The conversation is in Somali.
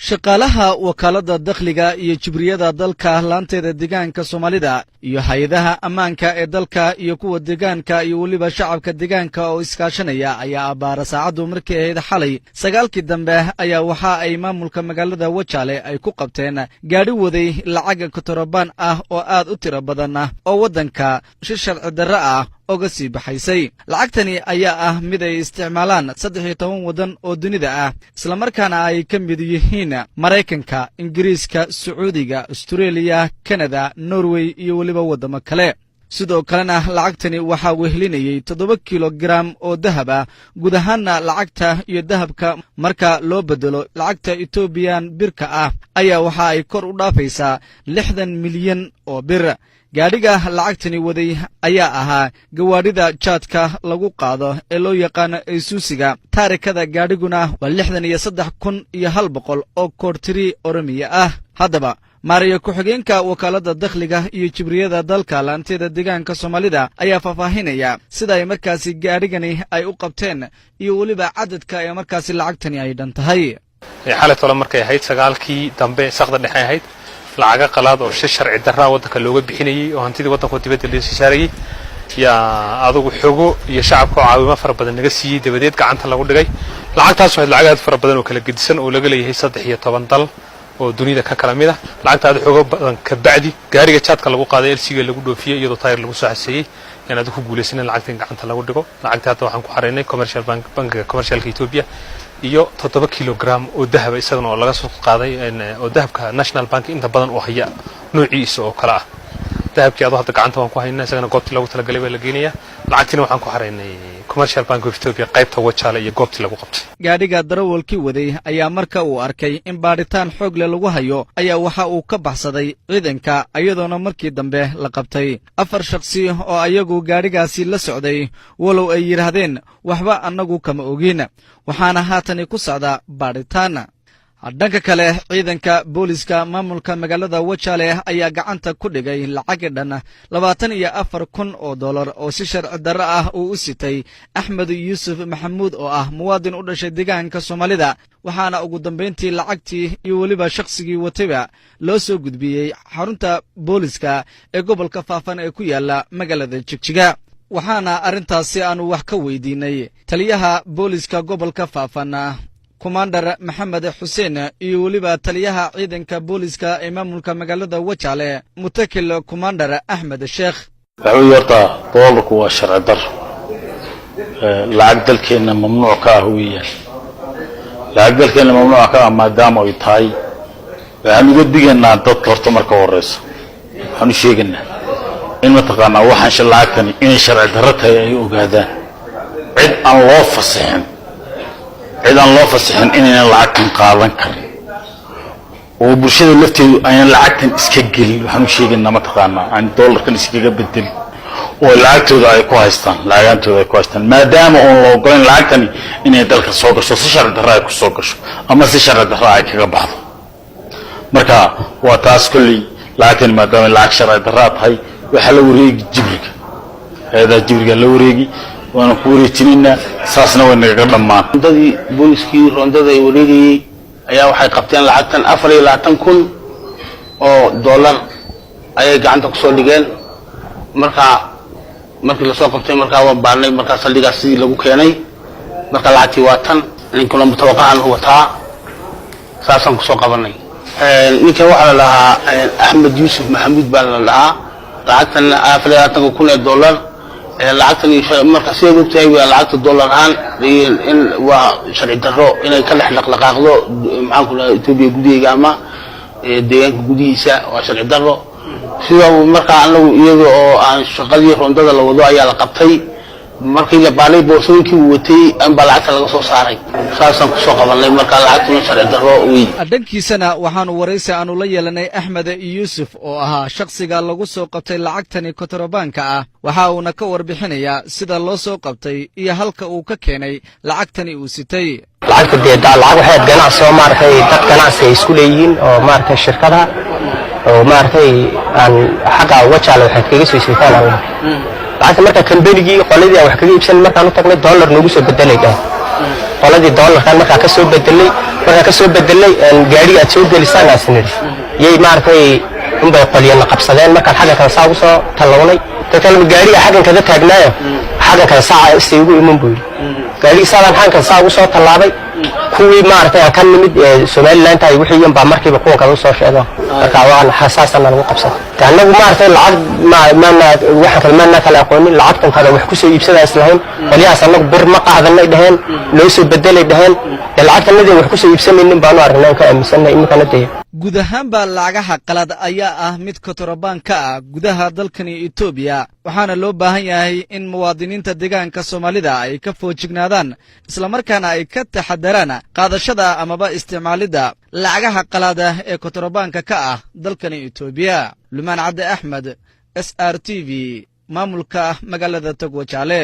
shaqaalaha wakaalada dakhliga iyo jibriyada dalka laanteeda deegaanka Soomaalida iyo hay'adaha ammaanka ee dalka iyo kuwa deegaanka iyo waliba shacabka deegaanka oo iskaashanaya ayaa abaara saacadu markii ahayd xalay 9 dambe ayaa waxa ay maamulka magaalada Wajaale ay ku qabteen gaari waday lacag kontrabaan ah oo aad u tiro badan oo wadanka si sharci darro ah oga sii baxaysay. lacagtani ayaa ah mid ay isticmaalaan 13 wadan oo dunida ah isla markaana ay ka mid yihiin Mareykanka, Ingiriiska, Sacuudiga, Australia, Canada, Norway iyo waliba wadamo kale. sidoo kalena lacagtani waxa uu helinayay 7 kilogram oo dahab ah guud ahaanna lacagta iyo dahabka marka loo bedelo lacagta Ethiopian birka ah ayaa waxa ay kor u dhaafaysaa 60 milyan oo bir. gaadhiga lacagtani waday ayaa ahaa gawaadhida jaadka lagu qaado ee loo yaqaan Isusiga. taarikada gaadhiguna waa 63,100 oo koortiri Oromiya ah. haddaba Maariyo ku-xigeenka wakaalada dakhliga iyo jibriyada dalka laanteeda deegaanka Soomaalida ayaa faafahinaya sida ay markaasi gaadhigani ay u qabteen iyo waliba cadadka ay markaasi lacagtani ay dhan tahay. xalay tolo markay ahayd 9kii dambe saqda dhexe ahayd lacaga qalaad oo sharci darro wadanka looga bixinayay oo hantida wadanka dibadda loo saaray yaa adugu xogo iyo shacabka caawimo fara badan naga siiyay dabadeed gacanta lagu dhigay. lacagtaas waxay lacag aad fara badan oo kala gedisan oo laga leeyahay 13 dal oo dunida ka kala mid ah. lacagtaas xogo badan ka bacdi gaariga jaadka lagu qaaday LCga lagu dhoofiyay iyadoo taayir lagu soo xaseeyay in aad ku guuleysana lacagta gacanta lagu dhigo. lacagtaas waxaan ku xareynay commercial bank commercial Ethiopia iyo 7 kilogram oo dahab isagana oo laga soo qaaday oo dahabka National Bank inta badan oo haya noociisa oo kala ah. dahabkii aad hadda gacanta waan ku haynaa isagana goobtii lagu tala galay baa la geenayaa. lacagtina waxaan ku xareynay commercial bank of Ethiopia qaybta Wajaale iyo goobtii lagu qabtay. gaadhiga darawalkii waday ayaa marka uu arkay in baaritaan xoog leh lagu hayo ayaa waxa uu ka baxsaday ciidanka iyadoona markii dambe la qabtay 4 shakhsi oo ayagu gaadhigaasi la socday walow ay yiraahdeen waxba anagu kama ogin waxaana haatan ku socda baaritaan. dhanka kale ciidanka booliska maamulka magaalada Wajaale ayaa gacanta ku dhigay lacag dhan 24,000 oo dollar oo si sharci darro ah uu u sitay Axmed Yuusuf Maxamuud oo ah muwaadin u dhashay deegaanka Soomaalida waxaana ugu dambeyntii lacagtii iyo waliba shakhsigii watayba loo soo gudbiyay xarunta booliska ee gobolka Faafan ee ku yaala magaalada Jigjiga. waxaana arintaasi aanu wax ka weydiinay taliyaha booliska gobolka Faafan Commander Maxamed Xuseen iyo waliba taliyaha ciidanka booliska ee maamulka magaalada Wajaale mutakil Commander Ahmed Sheekh. waxay dollarku waa sharci dar lacag dalkeena mamnuuc ka ah weeyaan. lacag dalkeena mamnuuc ka ah maadaama ay tahay waxaan uga digaynaa dadka horta marka horeysa waxaan u sheegaynaa in mataqaanaa waxaan lacagtani in sharci darro tahay ay ogaadaan cid aan loo fasaxin ciidan loo fasaxin inaan lacagtan qaadan karin oo bulshada lafteedu ayaan lacagtan iska gelin. waxaan u sheegaynaa mataqaanaa aan dollarkan iskaga bedel oo lacagtooda ay ku haystaan lacagantooda ay ku haystaan maadaama oo loo go'an lacagtani inay dalka soo gasho si sharci darro ay ku soo gasho ama si sharci darro ay kaga baxdo. marka waa taas kulli lacagtan maadaama lacag sharci darro tahay waxa la wareegi jibriga hada jibriga la wareegi waana ku wareejinayna saasna way naga dhamaan. dadii booliskii rondada ay wareegayay ayaa waxay qabteen lacagtan 24,000 oo dollar ayay gacanta ku soo dhigeen. markii la soo qabtay waa baarnay saldhigaas sidii lagu keenay lacagtii waa tan ninkuna mutawaqacan u wataa saasaan ku soo qabanay. ninkan waxaa la lahaa Axmed Yuusuf Maxamuud baa la lahaa lacagtan 24,000 dollar lacagtan marka si ay ogtahay waa lacagta dollar aan in waa sharci darro inay ka dhaqdhaqaaqdo maxaan ku leeyahay Itoobiya gudiga ama deegaanka gudihiisa waa sharci darro. sidoo marka anagu iyada oo aan shaqadii rondada la wado ayaa la qabtay markii la baalay boosooyinkii watay aan lacagta laga soo saaray saasaan ku soo qabanay lacagtuna sharci darro weey. dhankiisana waxaanu waraysi aanu la yeelanay Axmed Yuusuf oo ahaa shakhsiga lagu soo qabtay lacagtani kontrabaanka ah waxa uuna ka warbixinayaa sida loo soo qabtay iyo halka uu ka keenay lacagtani uu sitay. lacagta deedaa lacag waxay ganacsi oo dad ganacsi ay isku leeyihiin oo shirkadaha oo aan xaqa Wajaale waxay kaga soo sitaan lacagta marka kambanigii qoladii wax kaga iibsan markaan u tagnay dollar nagu soo bedelayay qoladii doolarkan markaa ka soo bedelay gaadhiga aad soo gelisaan asniri yay maartay unbay qoliyana qabsadeen markaan xagga kale saa ugu soo tallawnay dadkan gaadhiga xaggan kaga taagnaayo xaggan kale saa isay ugu iman buu gaadhiga saadan xaggan saa ugu soo tallaabay kuwii maartay aan ka nimid Soomaaliland ay wixii baa markiiba kuwan kale soo sheego marka waan xasaasan lagu qabsado taanagu maartay lacag waxa kale aqoonin lacagtan kale wax ku soo iibsadaa islahayn waliyaas anagu bir ma qaadanay dhaheen loo soo bedelay dhaheen lacagtanadii wax ku soo iibsanaynin baan aragnaa ka aaminsanay in kana deeyo guud ahaan baa lacagaha qalad ayaa ah mid kontrabaan ka ah gudaha dalkani Itoobiya waxaana loo baahan yahay in muwaadiniinta deegaanka Soomaalida ay ka foojignaadaan isla markaana ay ka taxadaraan qaadashada amaba isticmaalida lacagaha qalad ee kontrabaanka ka ah dalkani Itoobiya Lumaan Cabdi Axmed SRTV maamulka magaalada Togwajale